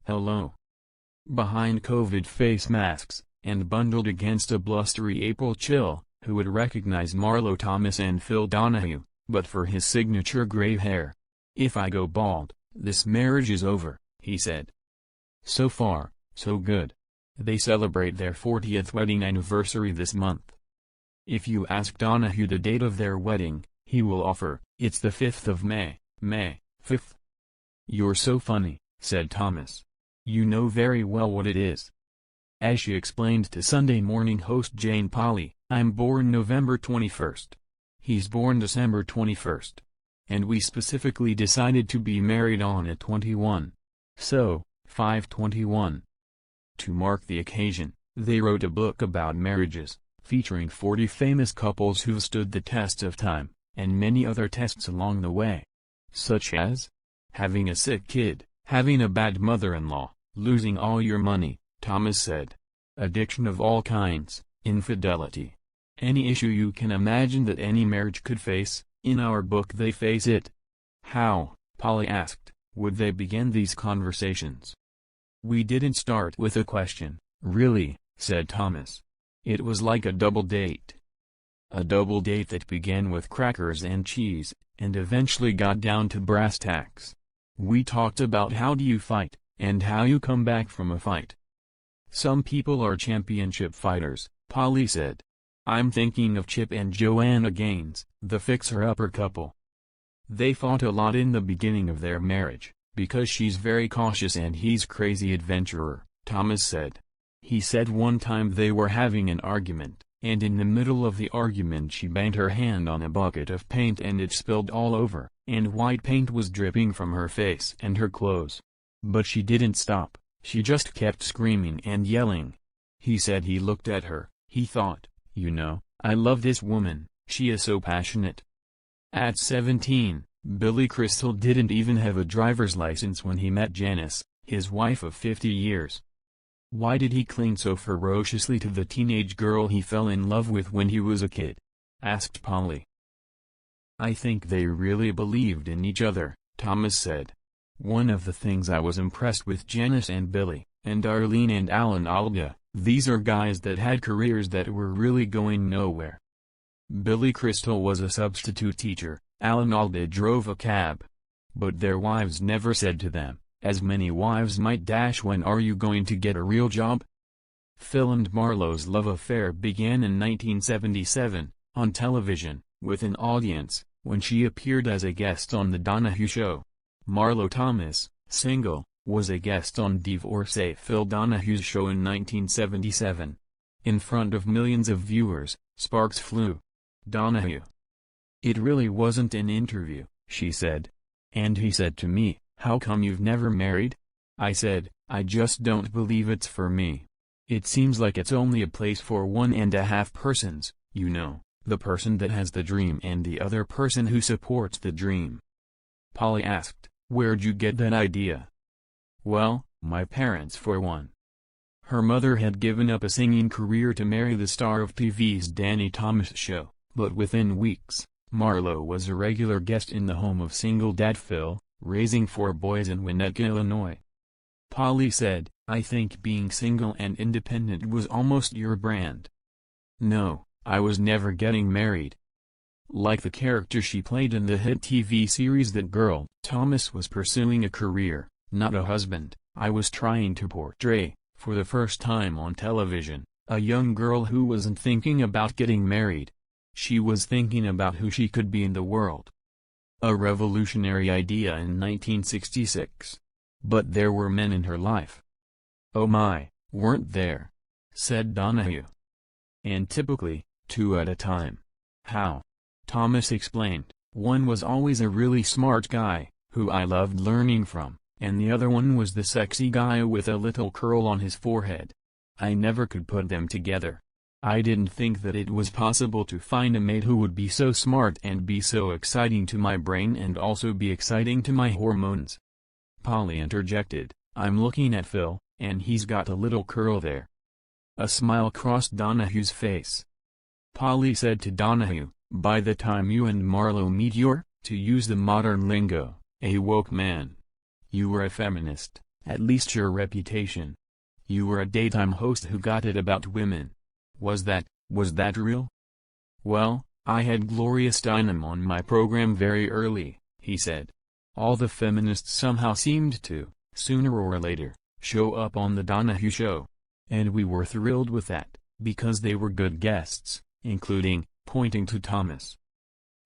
Hello. Behind COVID face masks, and bundled against a blustery April chill, who would recognize Marlo Thomas and Phil Donahue, but for his signature gray hair? "If I go bald, this marriage is over," he said. So far, so good. They celebrate their 40th wedding anniversary this month. If you ask Donahue the date of their wedding, he will offer, "It's the 5th of May, May 5th. "You're so funny," said Thomas. "You know very well what it is." As she explained to Sunday morning host Jane Pauley, "I'm born November 21st. He's born December 21st. And we specifically decided to be married on at 21. So, 5/21. To mark the occasion, they wrote a book about marriages, featuring 40 famous couples who've stood the test of time, and many other tests along the way. Such as having a sick kid, having a bad mother-in-law, losing all your money, Thomas said. Addiction of all kinds, infidelity. Any issue you can imagine that any marriage could face, in our book they face it. How, Pauley asked, would they begin these conversations? "We didn't start with a question, really," said Thomas. "It was like a double date. A double date that began with crackers and cheese, and eventually got down to brass tacks. We talked about how do you fight, and how you come back from a fight. Some people are championship fighters," Pauley said. "I'm thinking of Chip and Joanna Gaines, the fixer-upper couple. They fought a lot in the beginning of their marriage, because she's very cautious and he's crazy adventurer," Thomas said. He said one time they were having an argument, and in the middle of the argument she banged her hand on a bucket of paint and it spilled all over, and white paint was dripping from her face and her clothes. But she didn't stop, she just kept screaming and yelling. He said he looked at her, he thought, "You know, I love this woman, she is so passionate." At 17, Billy Crystal didn't even have a driver's license when he met Janice, his wife of 50 years. Why did he cling so ferociously to the teenage girl he fell in love with when he was a kid? Asked Pauley. "I think they really believed in each other," Thomas said. "One of the things I was impressed with Janice and Billy, and Arlene and Alan Alda, these are guys that had careers that were really going nowhere. Billy Crystal was a substitute teacher, Alan Alda drove a cab. But their wives never said to them, as many wives might dash when are you going to get a real job?" Phil and Marlo's love affair began in 1977, on television, with an audience, when she appeared as a guest on The Donahue Show. Marlo Thomas, single, was a guest on divorcee Phil Donahue's show in 1977. In front of millions of viewers, sparks flew. Donahue. "It really wasn't an interview," she said. "And he said to me, 'How come you've never married?' I said, 'I just don't believe it's for me. It seems like it's only a place for 1.5 persons, you know, the person that has the dream and the other person who supports the dream.'" Pauley asked, "Where'd you get that idea?" "Well, my parents for one." Her mother had given up a singing career to marry the star of TV's Danny Thomas Show, but within weeks, Marlo was a regular guest in the home of single dad Phil, raising 4 boys in Winnetka, Illinois. Pauley said, "I think being single and independent was almost your brand." "No, I was never getting married." Like the character she played in the hit TV series That Girl, Thomas was pursuing a career, not a husband. "I was trying to portray, for the first time on television, a young girl who wasn't thinking about getting married. She was thinking about who she could be in the world." A revolutionary idea in 1966. But there were men in her life. "Oh my, weren't there?" said Donahue. "And typically, 2 at a time." "How?" Thomas explained, "One was always a really smart guy, who I loved learning from, and the other one was the sexy guy with a little curl on his forehead. I never could put them together. I didn't think that it was possible to find a mate who would be so smart and be so exciting to my brain and also be exciting to my hormones." Pauley interjected, "I'm looking at Phil, and he's got a little curl there." A smile crossed Donahue's face. Pauley said to Donahue, "By the time you and Marlo meet you're, to use the modern lingo, a woke man. You were a feminist, at least your reputation. You were a daytime host who got it about women. Was that real? Well, I had Gloria Steinem on my program very early, he said. All the feminists somehow seemed to, sooner or later, show up on the Donahue Show. And we were thrilled with that, because they were good guests, including, pointing to Thomas.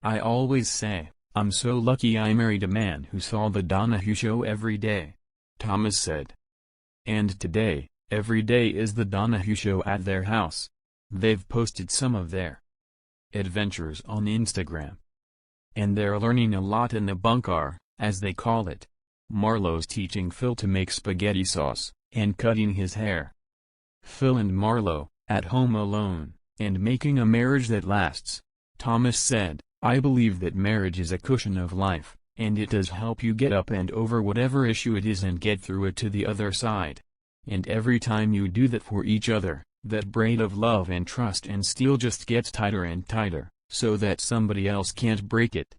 I always say, I'm so lucky I married a man who saw the Donahue Show every day, Thomas said. And today, every day is the Donahue Show at their house. They've posted some of their adventures on Instagram. And they're learning a lot in the bunker, as they call it. Marlo's teaching Phil to make spaghetti sauce, and cutting his hair. Phil and Marlo, at home alone, and making a marriage that lasts. Thomas said, I believe that marriage is a cushion of life, and it does help you get up and over whatever issue it is and get through it to the other side. And every time you do that for each other, that braid of love and trust and steel just gets tighter and tighter, so that somebody else can't break it.